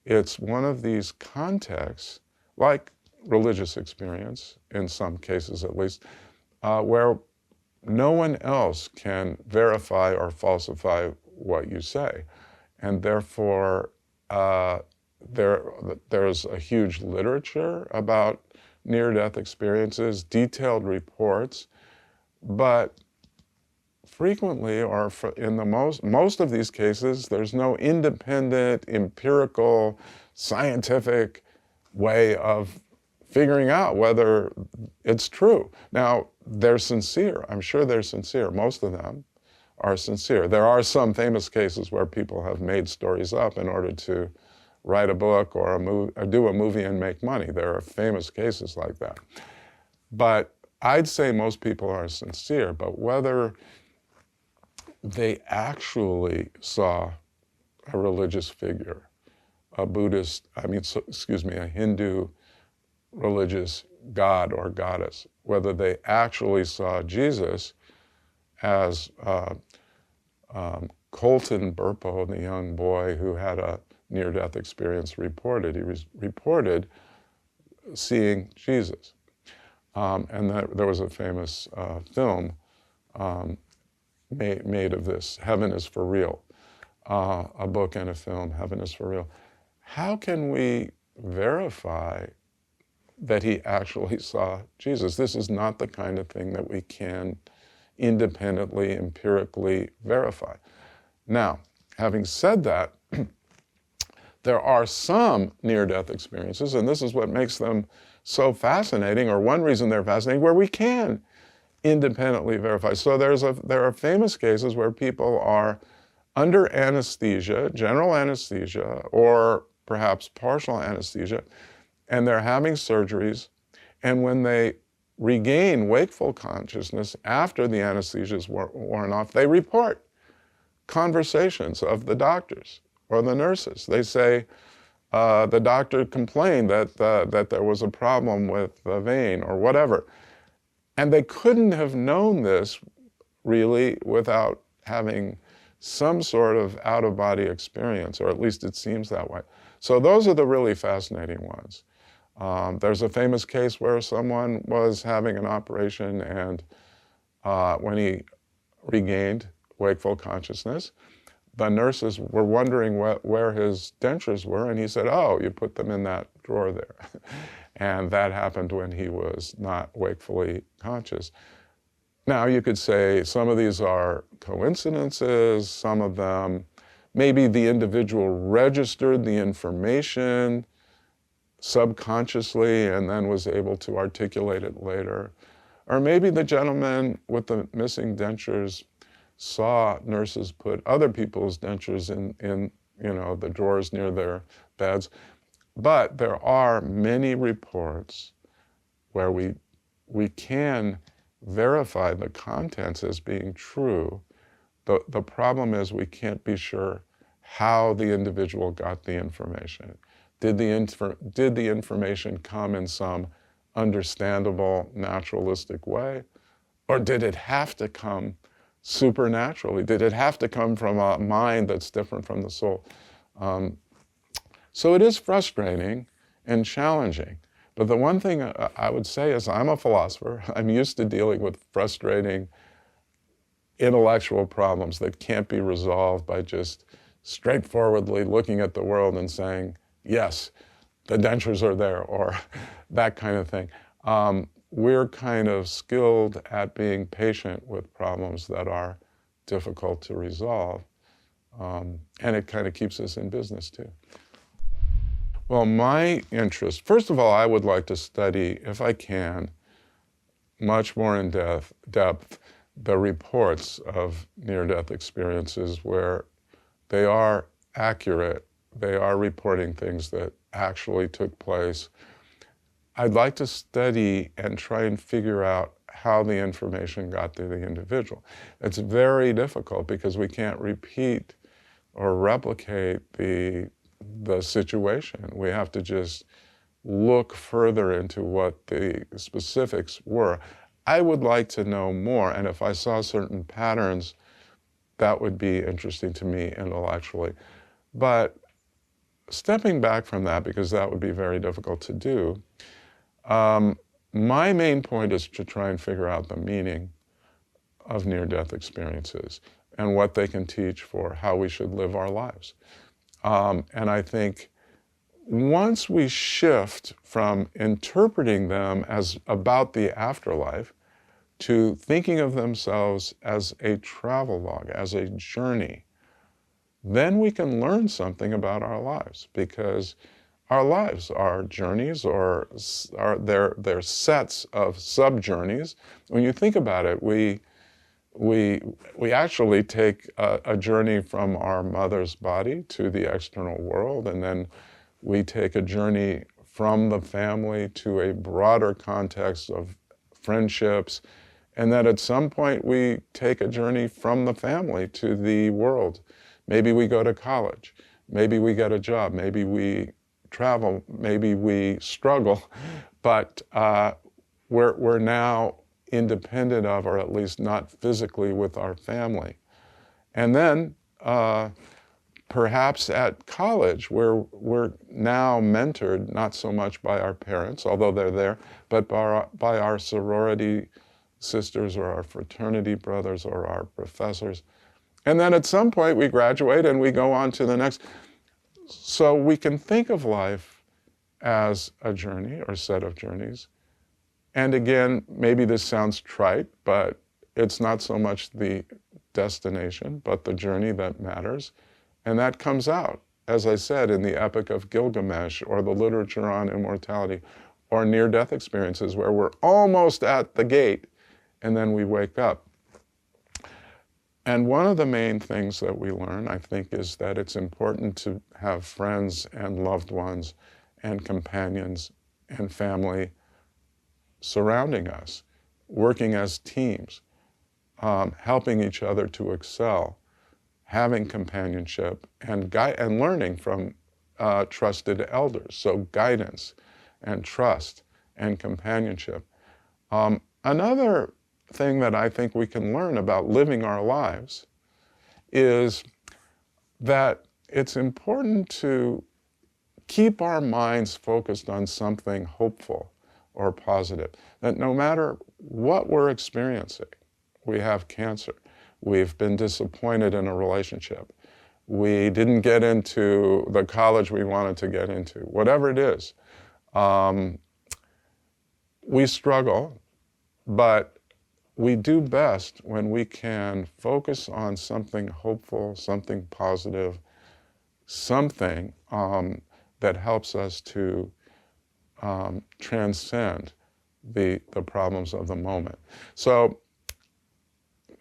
Speaker 1: It's one of these contexts, like religious experience, in some cases at least, where no one else can verify or falsify what you say. And therefore, there's a huge literature about near-death experiences, detailed reports, but frequently, or in the most of these cases, there's no independent, empirical, scientific way of figuring out whether it's true. Now, they're sincere. I'm sure they're sincere. Most of them are sincere. There are some famous cases where people have made stories up in order to write a book or do a movie and make money. There are famous cases like that. But I'd say most people are sincere, but whether they actually saw a religious figure, a Hindu religious god or goddess, whether they actually saw Jesus as Colton Burpo, the young boy who had a near-death experience, reported. He was reported seeing Jesus. And there was a famous film made of this, Heaven is for Real, a book and a film, Heaven is for Real. How can we verify that he actually saw Jesus? This is not the kind of thing that we can independently, empirically verify. Now, having said that, there are some near-death experiences, and this is what makes them so fascinating, or one reason they're fascinating, where we can independently verify. So there are famous cases where people are under anesthesia, general anesthesia, or perhaps partial anesthesia, and they're having surgeries, and when they regain wakeful consciousness after the anesthesia's worn off, they report conversations of the doctors or the nurses. They say, the doctor complained that there was a problem with the vein or whatever. And they couldn't have known this really without having some sort of out-of-body experience, or at least it seems that way. So those are the really fascinating ones. There's a famous case where someone was having an operation, and when he regained wakeful consciousness, the nurses were wondering where his dentures were, and he said, oh, you put them in that drawer there. And that happened when he was not wakefully conscious. Now, you could say some of these are coincidences, some of them, maybe the individual registered the information subconsciously and then was able to articulate it later. Or maybe the gentleman with the missing dentures saw nurses put other people's dentures in the drawers near their beds. But there are many reports where we can verify the contents as being true. The problem is we can't be sure how the individual got the information. Did the information come in some understandable, naturalistic way? Or did it have to come supernaturally? Did it have to come from a mind that's different from the soul? So it is frustrating and challenging. But the one thing I would say is I'm a philosopher. I'm used to dealing with frustrating intellectual problems that can't be resolved by just straightforwardly looking at the world and saying, yes, the dentures are there, or that kind of thing. We're kind of skilled at being patient with problems that are difficult to resolve. And it kind of keeps us in business too. Well, my interest, first of all, I would like to study, if I can, much more in depth, the reports of near-death experiences where they are accurate, they are reporting things that actually took place. I'd like to study and try and figure out how the information got to the individual. It's very difficult because we can't repeat or replicate the situation. We have to just look further into what the specifics were. I would like to know more, and if I saw certain patterns, that would be interesting to me intellectually. But stepping back from that, because that would be very difficult to do, my main point is to try and figure out the meaning of near-death experiences and what they can teach for how we should live our lives. And I think once we shift from interpreting them as about the afterlife to thinking of themselves as a travelogue, as a journey, then we can learn something about our lives, because our lives are journeys, or they're sets of sub-journeys. When you think about it, we actually take a journey from our mother's body to the external world, and then we take a journey from the family to a broader context of friendships, and then at some point we take a journey from the family to the world. Maybe we go to college, maybe we get a job, maybe we travel, maybe we struggle, but we're now independent of, or at least not physically with, our family. And then perhaps at college, where we're now mentored, not so much by our parents, although they're there, but by our sorority sisters or our fraternity brothers or our professors. And then at some point we graduate and we go on to the next. So we can think of life as a journey or set of journeys. And again, maybe this sounds trite, but it's not so much the destination, but the journey that matters. And that comes out, as I said, in the Epic of Gilgamesh, or the literature on immortality, or near-death experiences where we're almost at the gate and then we wake up. And one of the main things that we learn, I think, is that it's important to have friends and loved ones and companions and family surrounding us, working as teams, helping each other to excel, having companionship, and learning from trusted elders. So guidance and trust and companionship. Another thing that I think we can learn about living our lives is that it's important to keep our minds focused on something hopeful or positive, that no matter what we're experiencing, we have cancer, we've been disappointed in a relationship, we didn't get into the college we wanted to get into, whatever it is, we struggle, but we do best when we can focus on something hopeful, something positive, something that helps us to transcend the problems of the moment. So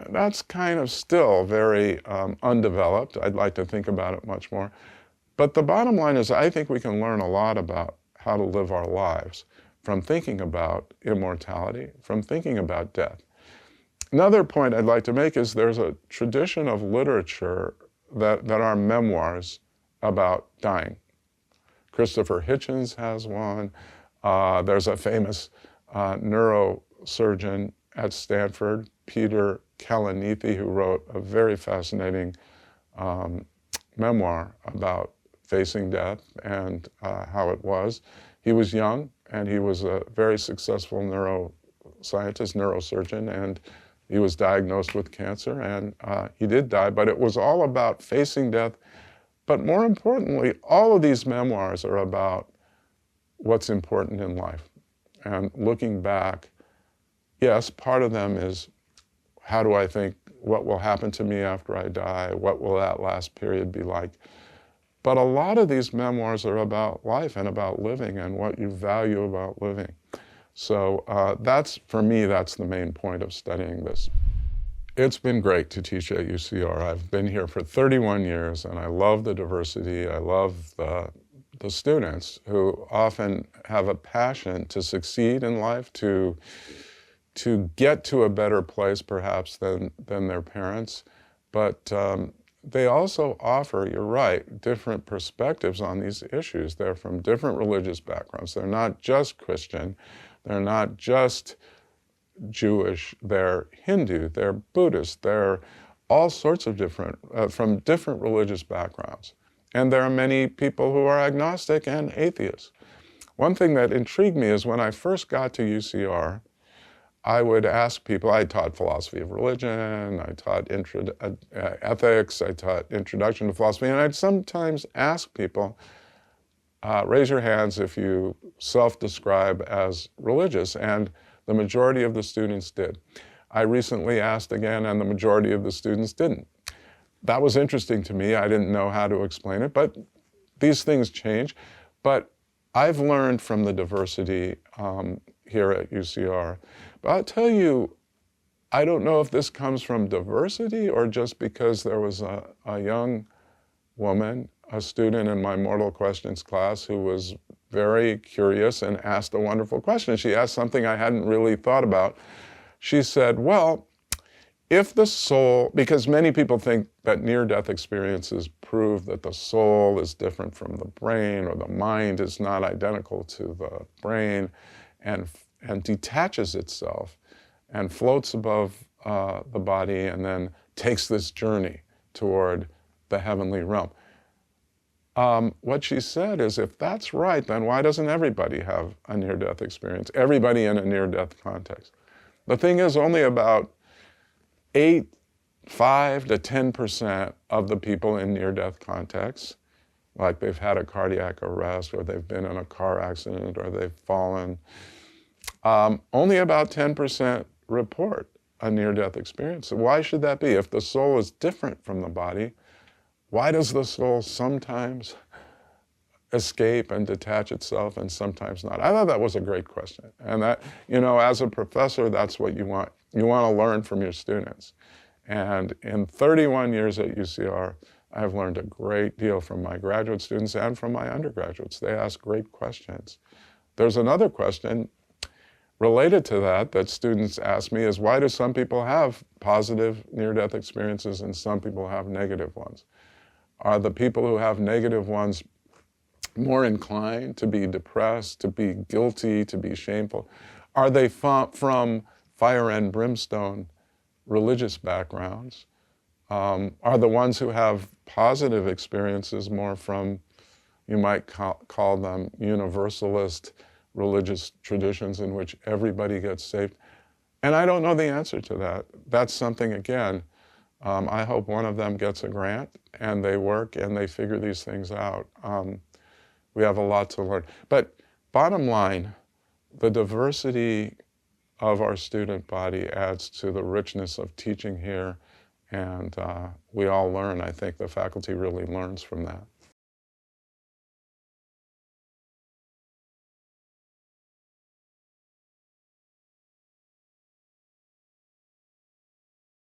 Speaker 1: that's kind of still very undeveloped. I'd like to think about it much more. But the bottom line is I think we can learn a lot about how to live our lives from thinking about immortality, from thinking about death. Another point I'd like to make is there's a tradition of literature that are memoirs about dying. Christopher Hitchens has one. There's a famous neurosurgeon at Stanford, Peter Kalanithi, who wrote a very fascinating memoir about facing death and how it was. He was young, and he was a very successful neuroscientist, neurosurgeon, and he was diagnosed with cancer, and he did die, but it was all about facing death. But more importantly, all of these memoirs are about what's important in life. And looking back, yes, part of them is how do I think, what will happen to me after I die? What will that last period be like? But a lot of these memoirs are about life and about living and what you value about living. So for me, that's the main point of studying this. It's been great to teach at UCR. I've been here for 31 years, and I love the diversity. I love the students who often have a passion to succeed in life, to get to a better place perhaps than their parents. But they also offer, you're right, different perspectives on these issues. They're from different religious backgrounds. They're not just Christian. They're not just Jewish. They're Hindu. They're Buddhist. They're all sorts of different, from different religious backgrounds. And there are many people who are agnostic and atheists. One thing that intrigued me is when I first got to UCR, I would ask people, I taught philosophy of religion, I taught ethics, I taught introduction to philosophy, and I'd sometimes ask people, raise your hands if you self-describe as religious, and the majority of the students did. I recently asked again, and the majority of the students didn't. That was interesting to me. I didn't know how to explain it, but these things change. But I've learned from the diversity here at UCR. But I'll tell you, I don't know if this comes from diversity or just because there was a young woman, a student in my Mortal Questions class who was very curious and asked a wonderful question. She asked something I hadn't really thought about. She said, well, if the soul, because many people think that near-death experiences prove that the soul is different from the brain or the mind is not identical to the brain and detaches itself and floats above the body and then takes this journey toward the heavenly realm. What she said is, if that's right, then why doesn't everybody have a near-death experience? Everybody in a near-death context. The thing is, only about 5 to 10% of the people in near-death contexts, like they've had a cardiac arrest or they've been in a car accident or they've fallen, only about 10% report a near-death experience. So why should that be? If the soul is different from the body, why does the soul sometimes escape and detach itself and sometimes not? I thought that was a great question. And that, as a professor, that's what you want. You want to learn from your students. And in 31 years at UCR, I've learned a great deal from my graduate students and from my undergraduates. They ask great questions there's another question related to that students ask me is, why do some people have positive near-death experiences and some people have negative ones? Are the people who have negative ones more inclined to be depressed, to be guilty, to be shameful? Are they from fire and brimstone religious backgrounds? Are the ones who have positive experiences more from, you might call them universalist religious traditions in which everybody gets saved? And I don't know the answer to that. That's something, again, I hope one of them gets a grant and they work and they figure these things out. We have a lot to learn. But bottom line, the diversity of our student body adds to the richness of teaching here, and we all learn. I think the faculty really learns from that.